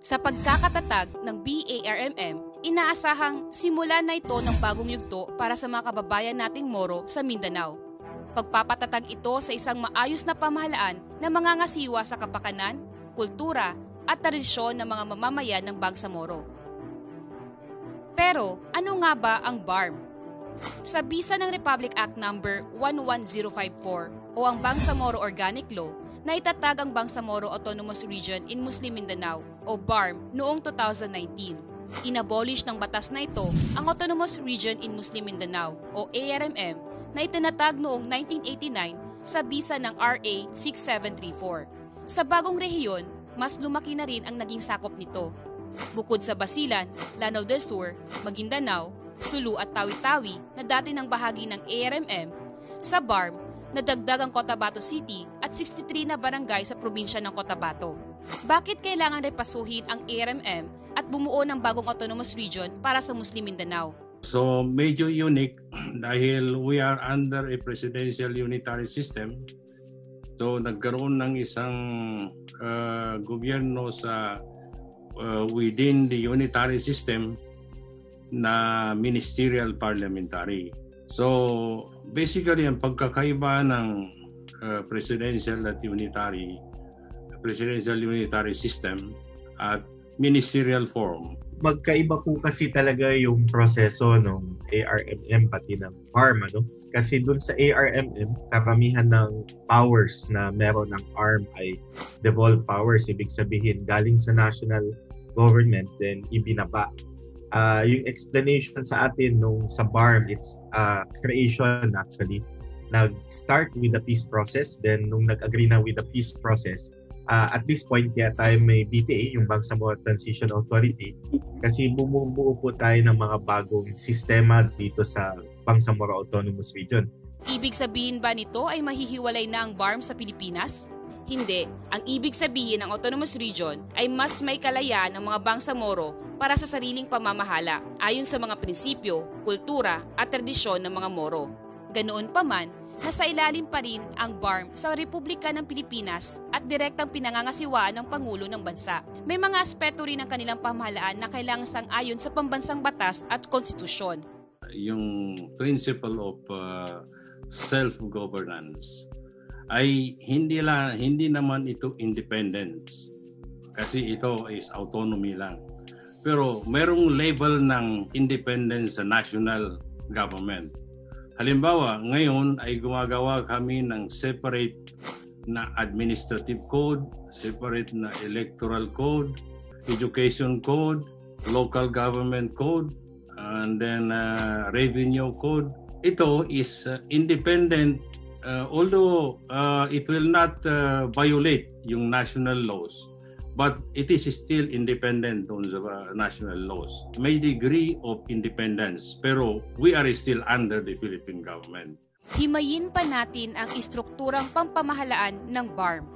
Sa pagkakatatag ng BARMM, inaasahang simula na ito ng bagong yugto para sa mga kababayan nating Moro sa Mindanao. Pagpapatatag ito sa isang maayos na pamahalaan na mangangasiwa sa kapakanan, kultura at tradisyon ng mga mamamayan ng Bangsamoro. Pero ano nga ba ang BARM? Sa bisa ng Republic Act No. 11054 o ang Bangsamoro Organic Law, na itatag ang Bangsamoro Autonomous Region in Muslim Mindanao o BARM noong 2019. Inabolish ng batas na ito ang Autonomous Region in Muslim Mindanao o ARMM na itinatag noong 1989 sa bisa ng RA 6734. Sa bagong rehiyon, mas lumaki na rin ang naging sakop nito. Bukod sa Basilan, Lanao del Sur, Maguindanao, Sulu at Tawi-Tawi na dati ng bahagi ng ARMM, sa BARM, nadagdag ang Cotabato City at 63 na barangay sa probinsya ng Cotabato. Bakit kailangan repasuhin ang ARMM at bumuo ng bagong autonomous region para sa Muslim Mindanao? So medyo unique dahil we are under a presidential unitary system. So nagkaroon ng isang gobyerno sa within the unitary system na ministerial parliamentary. So basically ang pagkakaiba ng presidential unitary system at ministerial form. Magkaiba po kasi talaga yung proseso ng ARMM pati ng ARM, ano? Kasi dun sa ARMM, karamihan ng powers na meron ng ARM ay devolved powers, ibig sabihin galing sa national government then ibinaba. Yung explanation sa atin nung sa BARM, it's creation actually. Nag-start with the peace process, then nung nag-agree na with the peace process, at this point kaya tayo may BTA, yung Bangsamoro Transition Authority, kasi bumubuo po tayo ng mga bagong sistema dito sa Bangsamoro Autonomous Region. Ibig sabihin ba nito ay mahihiwalay na ang BARM sa Pilipinas? Hindi. Ang ibig sabihin ng Autonomous Region ay mas may kalayaan ng mga Bangsamoro para sa sariling pamamahala ayon sa mga prinsipyo, kultura at tradisyon ng mga Moro. Ganoon pa man, nasa ilalim pa rin ang BARM sa Republika ng Pilipinas at direktang pinangangasiwaan ng Pangulo ng bansa. May mga aspeto rin ng kanilang pamahalaan na kailangang sang-ayon sa pambansang batas at konstitusyon. Yung principle of self-governance ay hindi naman ito independence kasi ito is autonomy lang. Pero merong level ng independence sa national government. Halimbawa, ngayon ay gumagawa kami ng separate na administrative code, separate na electoral code, education code, local government code, and then revenue code. Ito is independent although it will not violate yung national laws, but it is still independent on the national laws. May degree of independence, pero we are still under the Philippine government. Himayin pa natin ang istrukturang pampamahalaan ng BARM.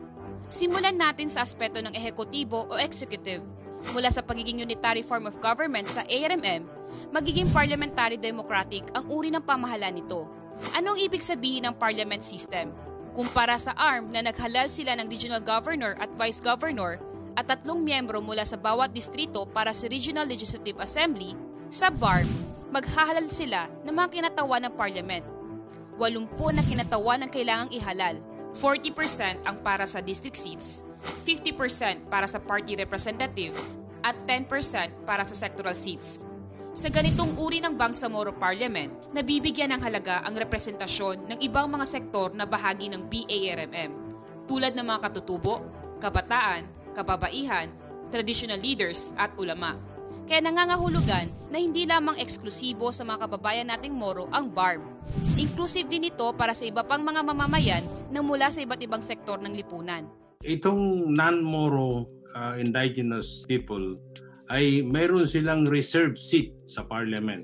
Simulan natin sa aspeto ng ehekutibo o executive. Mula sa pagiging unitary form of government sa ARMM, magiging parliamentary democratic ang uri ng pamahalaan nito. Anong ibig sabihin ng parliament system? Kumpara sa ARM na naghalal sila ng regional governor at vice governor at 3 miyembro mula sa bawat distrito para sa Regional Legislative Assembly, sa BARM, maghahalal sila ng mga kinatawan ng parliament. 80 na kinatawan ang kailangang ihalal. 40% ang para sa district seats, 50% para sa party representative, at 10% para sa sectoral seats. Sa ganitong uri ng Bangsamoro Parliament, nabibigyan ng halaga ang representasyon ng ibang mga sektor na bahagi ng BARMM, tulad ng mga katutubo, kabataan, kababaihan, traditional leaders at ulama. Kaya nangangahulugan na hindi lamang eksklusibo sa mga kababayan nating Moro ang BARM. Inclusive din ito para sa iba pang mga mamamayan na mula sa iba't ibang sektor ng lipunan. Itong non-Moro indigenous people ay mayroon silang reserved seat sa parliament.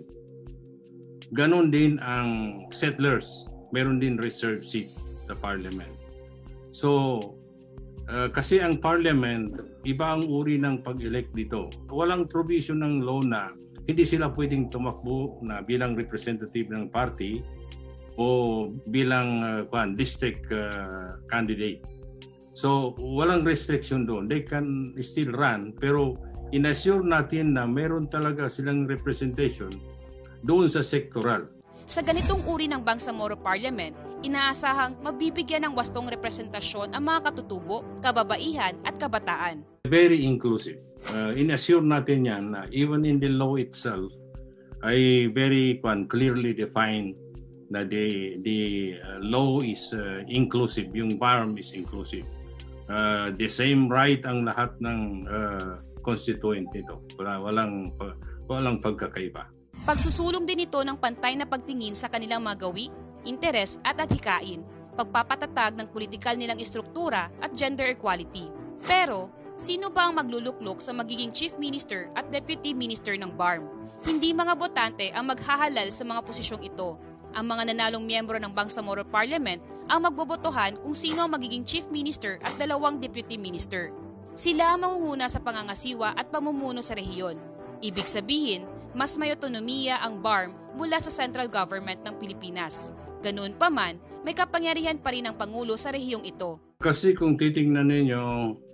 Ganon din ang settlers, mayroon din reserved seat sa parliament. So, kasi ang parliament, iba ang uri ng pag-elect dito. Walang provision ng law na hindi sila pwedeng tumakbo na bilang representative ng party o bilang district candidate. So, walang restriction doon. They can still run, pero inassure natin na meron talaga silang representation doon sa sectoral. Sa ganitong uri ng Bangsamoro Parliament, inaasahang mabibigyan ng wastong representasyon ang mga katutubo, kababaihan at kabataan. Very inclusive. Inassure natin yan na even in the law itself ay very clearly defined na the law is inclusive, yung BARM is inclusive. The same right ang lahat ng constituent nito. Walang pagkakaiba. Pagsusulong din ito ng pantay na pagtingin sa kanilang mga gawi, interes at adhikain, pagpapatatag ng politikal nilang istruktura at gender equality. Pero, sino ba ang magluluklok sa magiging Chief Minister at Deputy Minister ng BARM? Hindi mga botante ang maghahalal sa mga posisyong ito. Ang mga nanalong miyembro ng Bangsamoro Parliament ang magbobotohan kung sino ang magiging Chief Minister at 2 Deputy Minister. Sila ang mangunguna sa pangangasiwa at pamumuno sa rehiyon. Ibig sabihin, mas may otonomiya ang BARM mula sa central government ng Pilipinas. Ganoon pa man, may kapangyarihan pa rin ang Pangulo sa rehiyong ito. Kasi kung titingnan ninyo,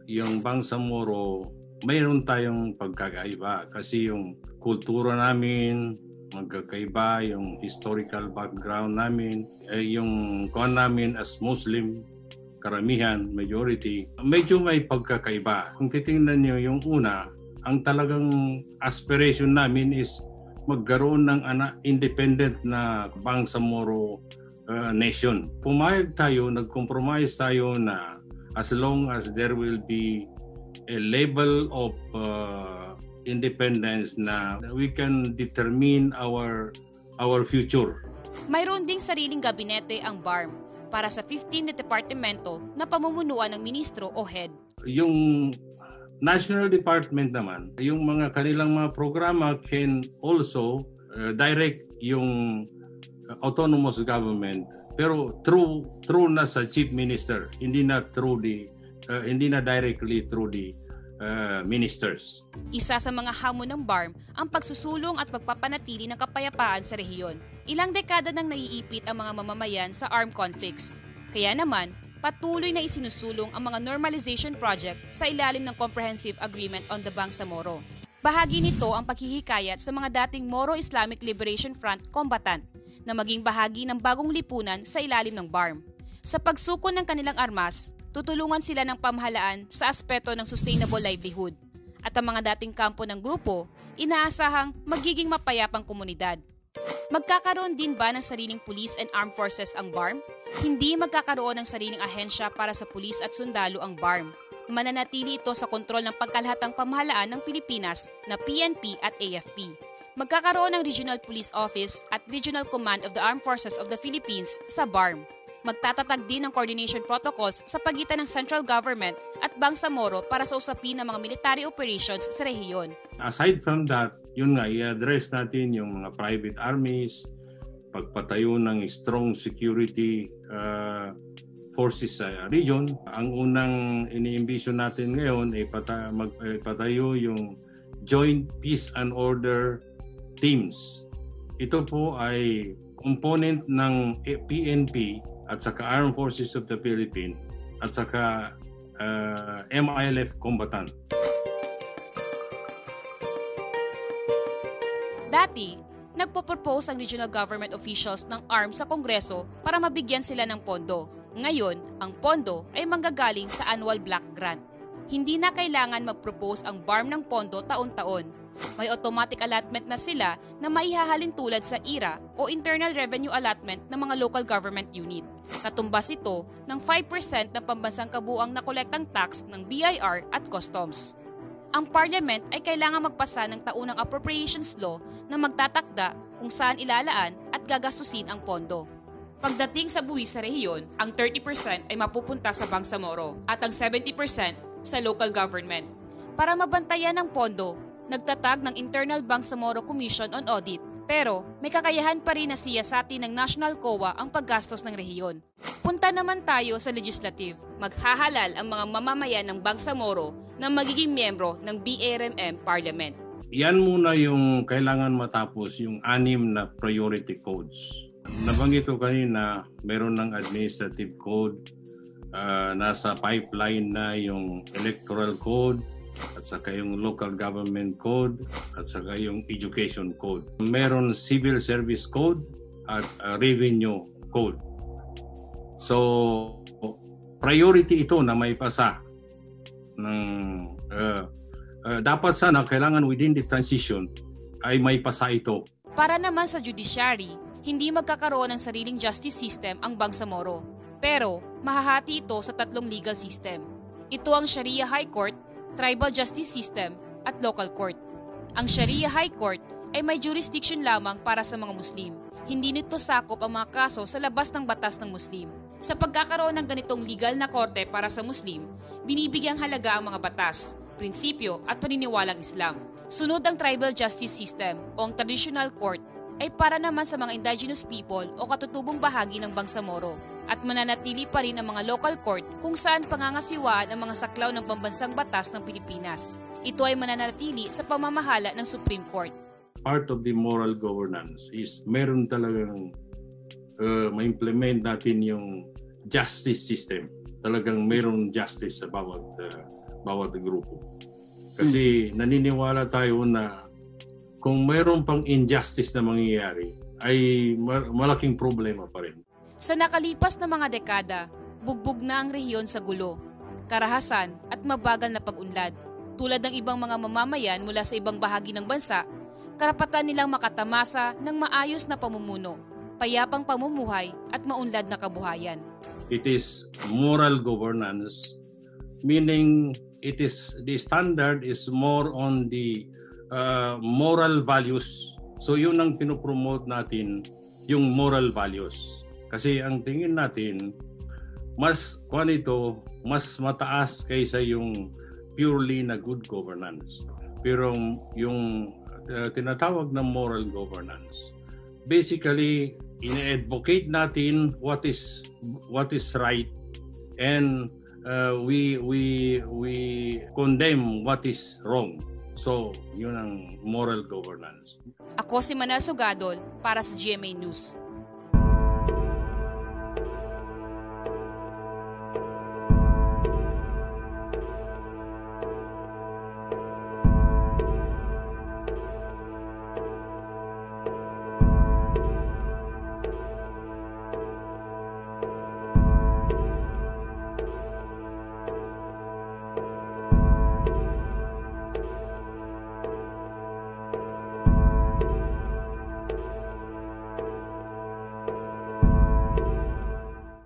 yung Bangsamoro, mayroon tayong pagkakaiba. Kasi yung kultura namin, magkakaiba, yung historical background namin, yung kuwan namin as Muslim, karamihan, majority, medyo may pagkakaiba. Kung titingnan nyo yung una, ang talagang aspiration namin is magkaroon ng independent na Bangsamoro nation. Pumayag tayo, nag-compromise tayo na as long as there will be a level of independence na we can determine our future. Mayroon ding sariling gabinete ang BARM para sa 15 na departamento na pamumunuan ng ministro o head. Yung National Department naman, yung mga kanilang mga programa can also direct yung autonomous government, pero through na sa chief minister, hindi na directly through the ministers. Isa sa mga hamon ng BARM ang pagsusulong at pagpapanatili ng kapayapaan sa rehiyon. Ilang dekada nang naiipit ang mga mamamayan sa armed conflicts. Kaya naman, patuloy na isinusulong ang mga normalization project sa ilalim ng Comprehensive Agreement on the Bangsamoro. Bahagi nito ang paghihikayat sa mga dating Moro Islamic Liberation Front combatant na maging bahagi ng bagong lipunan sa ilalim ng BARM. Sa pagsuko ng kanilang armas, tutulungan sila ng pamahalaan sa aspeto ng sustainable livelihood. At ang mga dating kampo ng grupo, inaasahang magiging mapayapang komunidad. Magkakaroon din ba ng sariling police and armed forces ang BARM? Hindi magkakaroon ng sariling ahensya para sa pulis at sundalo ang BARM. Mananatili ito sa kontrol ng pangkalahatang pamahalaan ng Pilipinas na PNP at AFP. Magkakaroon ng Regional Police Office at Regional Command of the Armed Forces of the Philippines sa BARM. Magtatatag din ng coordination protocols sa pagitan ng central government at Bangsamoro para sa usapin ng mga military operations sa rehiyon. Aside from that, yun nga, i-address natin yung mga private armies, pagpatayo ng strong security forces sa region. Ang unang ini-envision natin ngayon ay patayo yung Joint Peace and Order Teams. Ito po ay component ng PNP at saka Armed Forces of the Philippines at saka MILF combatant. Dati, nagpo-propose ang regional government officials ng ARM sa Kongreso para mabigyan sila ng pondo. Ngayon, ang pondo ay manggagaling sa annual block grant. Hindi na kailangan mag-propose ang BARM ng pondo taon-taon. May automatic allotment na sila na maihahalin tulad sa IRA o Internal Revenue Allotment ng mga local government unit. Katumbas ito ng 5% ng pambansang kabuuang nakolektang tax ng BIR at Customs. Ang Parliament ay kailangan magpasa ng taunang appropriations law na magtatakda kung saan ilalaan at gagastusin ang pondo. Pagdating sa buwis sa rehiyon, ang 30% ay mapupunta sa Bangsamoro at ang 70% sa local government. Para mabantayan ang pondo, nagtatag ng Internal Bangsamoro Commission on Audit, pero may kakayahan pa rin na siyasatin ng National COA ang paggastos ng rehiyon. Punta naman tayo sa legislative. Maghahalal ang mga mamamayan ng Bangsamoro na magiging miyembro ng BRMM Parliament. Yan muna yung kailangan matapos, yung 6 na priority codes. Nabanggit ko kanina, meron ng administrative code, nasa pipeline na yung electoral code, at saka yung local government code, at saka yung education code. Meron civil service code at revenue code. So, priority ito na may pasa ng dapat sana kailangan within the transition ay may pasa ito. Para naman sa judiciary, hindi magkakaroon ng sariling justice system ang Bangsamoro. Pero mahahati ito sa tatlong legal system. Ito ang Sharia High Court, Tribal Justice System at Local Court. Ang Sharia High Court ay may jurisdiction lamang para sa mga Muslim. Hindi nito sakop ang mga kaso sa labas ng batas ng Muslim. Sa pagkakaroon ng ganitong legal na korte para sa Muslim, binibigyang halaga ang mga batas, prinsipyo at paniniwalang Islam. Sunod ang Tribal Justice System o ang Traditional Court ay para naman sa mga indigenous people o katutubong bahagi ng Bangsamoro. At mananatili pa rin ang mga local court kung saan pangangasiwaan ang mga saklaw ng pambansang batas ng Pilipinas. Ito ay mananatili sa pamamahala ng Supreme Court. Part of the moral governance is meron talagang ma-implement natin yung justice system. Talagang meron justice sa bawat grupo. Kasi naniniwala tayo na kung meron pang injustice na mangyayari, ay malaking problema pa rin. Sa nakalipas na mga dekada, bugbog na ang rehiyon sa gulo, karahasan at mabagal na pag-unlad. Tulad ng ibang mga mamamayan mula sa ibang bahagi ng bansa, karapatan nilang makatamasa ng maayos na pamumuno, payapang pamumuhay at maunlad na kabuhayan. It is moral governance, meaning the standard is more on the moral values. So yun ang pinopromote natin, yung moral values. Kasi ang tingin natin, mas mataas kaysa yung purely na good governance. Pero yung tinatawag na moral governance, basically ina-advocate natin what is right, and we condemn what is wrong. So, yun ang moral governance. Ako si Manal Sugadol para sa GMA News.